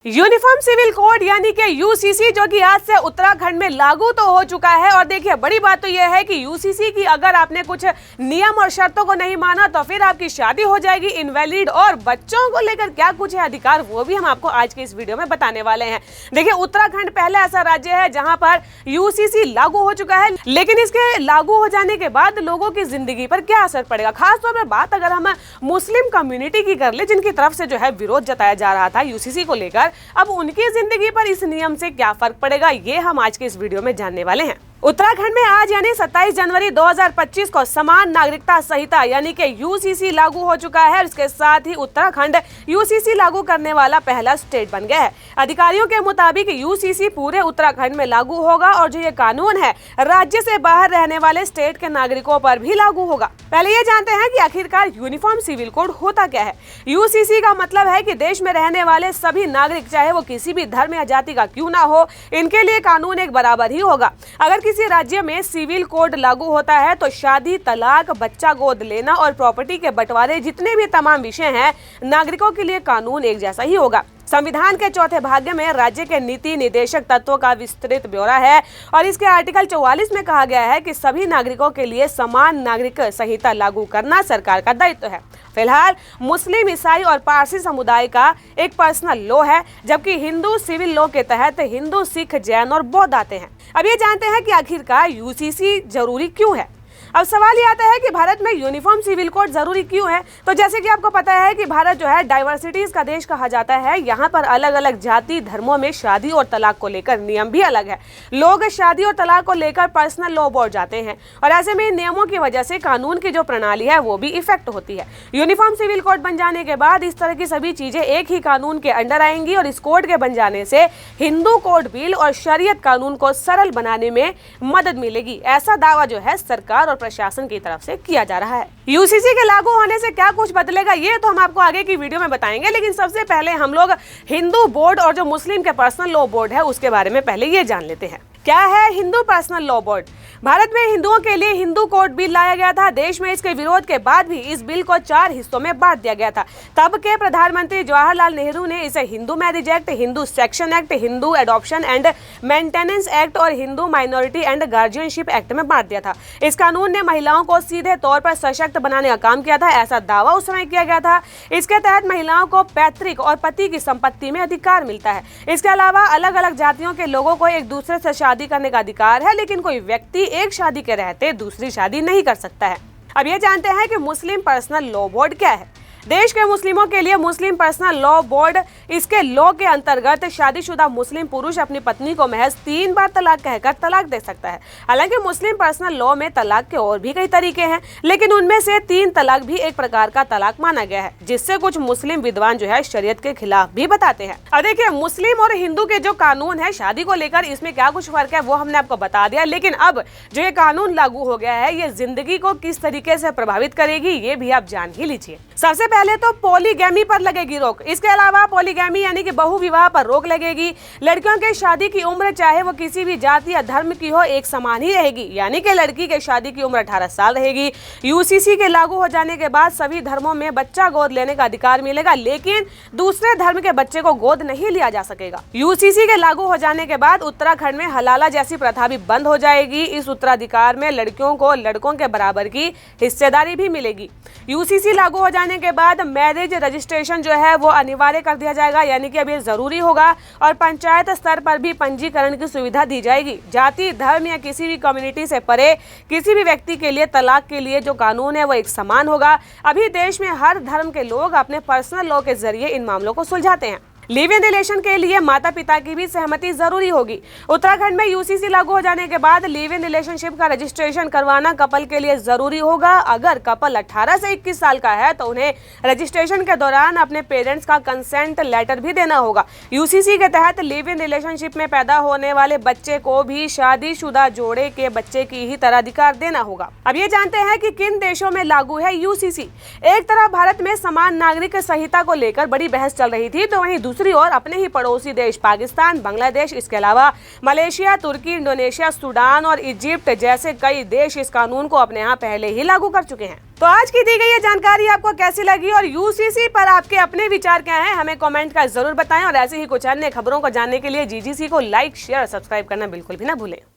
Uniform civil code यानी कि UCC जो कि आज से उत्तराखंड में लागू तो हो चुका है। और देखिए बड़ी बात तो यह है कि यूसीसी की अगर आपने कुछ नियम और शर्तों को नहीं माना तो फिर आपकी शादी हो जाएगी इनवैलिड। और बच्चों को लेकर क्या कुछ है अधिकार वो भी हम आपको आज के इस वीडियो में बताने वाले हैं। देखिए उत्तराखंड पहला ऐसा राज्य है जहां पर यूसीसी लागू हो चुका है, लेकिन इसके लागू हो जाने के बाद लोगों की जिंदगी पर क्या असर पड़ेगा। खासतौर पर बात अगर हम मुस्लिम कम्युनिटी की कर ले, जिनकी तरफ से जो है विरोध जताया जा रहा था यूसीसी को लेकर, अब उनकी जिंदगी पर इस नियम से क्या फर्क पड़ेगा ये हम आज के इस वीडियो में जानने वाले हैं। उत्तराखंड में आज यानी 27 जनवरी 2025 को समान नागरिकता संहिता यानी कि यूसीसी लागू हो चुका है। और इसके साथ ही उत्तराखंड यूसीसी लागू करने वाला पहला स्टेट बन गया है। अधिकारियों के मुताबिक यूसीसी पूरे उत्तराखंड में लागू होगा और जो ये कानून है राज्य से बाहर रहने वाले स्टेट के नागरिकों पर भी लागू होगा। पहले ये जानते हैं कि आखिरकार यूनिफॉर्म सिविल कोड होता क्या है। यूसीसी का मतलब है कि देश में रहने वाले सभी नागरिक, चाहे वो किसी भी धर्म या जाति का क्यों ना हो, इनके लिए कानून एक बराबर ही होगा। अगर किसी राज्य में सिविल कोड लागू होता है तो शादी, तलाक, बच्चा गोद लेना और प्रॉपर्टी के बंटवारे जितने भी तमाम विषय हैं, नागरिकों के लिए कानून एक जैसा ही होगा। संविधान के चौथे भाग में राज्य के नीति निर्देशक तत्वों का विस्तृत ब्यौरा है और इसके आर्टिकल 44 में कहा गया है कि सभी नागरिकों के लिए समान नागरिक संहिता लागू करना सरकार का दायित्व है। फिलहाल मुस्लिम, ईसाई और पारसी समुदाय का एक पर्सनल लॉ है, जबकि हिंदू सिविल लॉ के तहत हिंदू, सिख, जैन और बौद्ध आते हैं। अब ये जानते हैं कि आखिरकार यूसीसी जरूरी क्यों है। अब सवाल ये आता है कि भारत में यूनिफॉर्म सिविल कोड जरूरी क्यों है। तो जैसे कि आपको पता है कि भारत जो है डाइवर्सिटीज का देश कहा जाता है। यहाँ पर अलग अलग जाति, धर्मों में शादी और तलाक को लेकर नियम भी अलग है। लोग शादी और तलाक को लेकर पर्सनल लॉ बोर्ड जाते हैं और ऐसे में इन नियमों की वजह से कानून की जो प्रणाली है वो भी इफेक्ट होती है। यूनिफॉर्म सिविल कोड बन जाने के बाद इस तरह की सभी चीजें एक ही कानून के अंडर आएंगी और इस कोड के बन जाने से हिंदू कोड बिल और शरीयत कानून को सरल बनाने में मदद मिलेगी। ऐसा दावा जो है सरकार और प्रशासन की तरफ से किया जा रहा है। यूसीसी के लागू होने से क्या कुछ बदलेगा ये तो हम आपको आगे की वीडियो में बताएंगे, लेकिन सबसे पहले हम लोग हिंदू बोर्ड और जो मुस्लिम के पर्सनल लॉ बोर्ड है उसके बारे में पहले ये जान लेते हैं। क्या है Hindu personal law board. Bharat में हिंदुओं के लिए हिंदू कोड बिल लाया गया था। देश में इसके विरोध के बाद भी इस बिल को 4 हिस्सों में बांट दिया गया था। तब के प्रधानमंत्री जवाहरलाल नेहरू ने इसे Hindu Marriage Act, Hindu Succession Act, Hindu Adoption and Maintenance Act और Hindu Minority and Guardianship Act में बांट दिया था। इस कानून ने महिलाओं को सीधे तौर पर सशक्त बनाने का काम किया था, ऐसा दावा उस समय किया गया था। इसके तहत महिलाओं को पैतृक और पति की संपत्ति में अधिकार मिलता है। इसके अलावा अलग अलग जातियों के लोगों को एक दूसरे से शादी करने का अधिकार है, लेकिन कोई व्यक्ति एक शादी के रहते दूसरी शादी नहीं कर सकता है। अब ये जानते हैं कि मुस्लिम पर्सनल लॉ बोर्ड क्या है। देश के मुस्लिमों के लिए मुस्लिम पर्सनल लॉ बोर्ड, इसके लॉ के अंतर्गत शादीशुदा मुस्लिम पुरुष अपनी पत्नी को महज 3 बार तलाक कहकर तलाक दे सकता है। हालांकि मुस्लिम पर्सनल लॉ में तलाक के और भी कई तरीके हैं, लेकिन उनमें से 3 तलाक भी एक प्रकार का तलाक माना गया है, जिससे कुछ मुस्लिम विद्वान जो है शरीयत के खिलाफ भी बताते हैं। अब देखिए मुस्लिम और हिंदू के जो कानून है शादी को लेकर, इसमें क्या कुछ फर्क है वो हमने आपको बता दिया। लेकिन अब जो ये कानून लागू हो गया है ये जिंदगी को किस तरीके से प्रभावित करेगी ये भी आप जान ही लीजिए। सबसे पहले तो पॉलीगैमी पर लगेगी रोक। इसके अलावा पॉलीगैमी यानी कि बहुविवाह पर रोक लगेगी। लड़कियों के शादी की उम्र चाहे वो किसी भी जाति या धर्म की हो एक समान ही रहेगी, यानी कि लड़की के शादी की उम्र 18 साल रहेगी। यूसीसी के लागू हो जाने के बाद सभी धर्मों में बच्चा गोद लेने का अधिकार मिलेगा, लेकिन दूसरे धर्म के बच्चे को गोद नहीं लिया जा सकेगा। यूसीसी के लागू हो जाने के बाद उत्तराखंड में हलाला जैसी प्रथा भी बंद हो जाएगी। इस उत्तराधिकार में लड़कियों को लड़कों के बराबर की हिस्सेदारी भी मिलेगी। यूसीसी लागू हो जाने के बाद मैरिज रजिस्ट्रेशन जो है वो अनिवार्य कर दिया जाएगा, यानी कि अब ये जरूरी होगा। और पंचायत स्तर पर भी पंजीकरण की सुविधा दी जाएगी। जाति, धर्म या किसी भी कम्युनिटी से परे किसी भी व्यक्ति के लिए तलाक के लिए जो कानून है वो एक समान होगा। अभी देश में हर धर्म के लोग अपने पर्सनल लॉ के जरिए इन मामलों को सुलझाते हैं। लिव इन रिलेशन के लिए माता पिता की भी सहमति जरूरी होगी। उत्तराखंड में यूसीसी लागू हो जाने के बाद लिव इन रिलेशनशिप का रजिस्ट्रेशन करवाना कपल के लिए जरूरी होगा। अगर कपल 18 से 21 साल का है तो उन्हें रजिस्ट्रेशन के दौरान अपने पेरेंट्स का कंसेंट लेटर भी देना होगा। यूसीसी के तहत लिव इन रिलेशनशिप में पैदा होने वाले बच्चे को भी शादीशुदा जोड़े के बच्चे की ही तरह अधिकार देना होगा। अब ये जानते हैं कि किन देशों में लागू है यूसीसी। एक तरफ भारत में समान नागरिक संहिता को लेकर बड़ी बहस चल रही थी, तो वहीं दूसरी ओर अपने ही पड़ोसी देश पाकिस्तान, बांग्लादेश, इसके अलावा मलेशिया, तुर्की, इंडोनेशिया, सूडान और इजिप्ट जैसे कई देश इस कानून को अपने यहाँ पहले ही लागू कर चुके हैं। तो आज की दी गई ये जानकारी आपको कैसी लगी और यूसीसी पर आपके अपने विचार क्या हैं, हमें कमेंट कर जरूर बताएं और ऐसी ही कुछ अन्य खबरों को जानने के लिए जीजीसी को लाइक, शेयर, सब्सक्राइब करना बिल्कुल भी ना भूलें।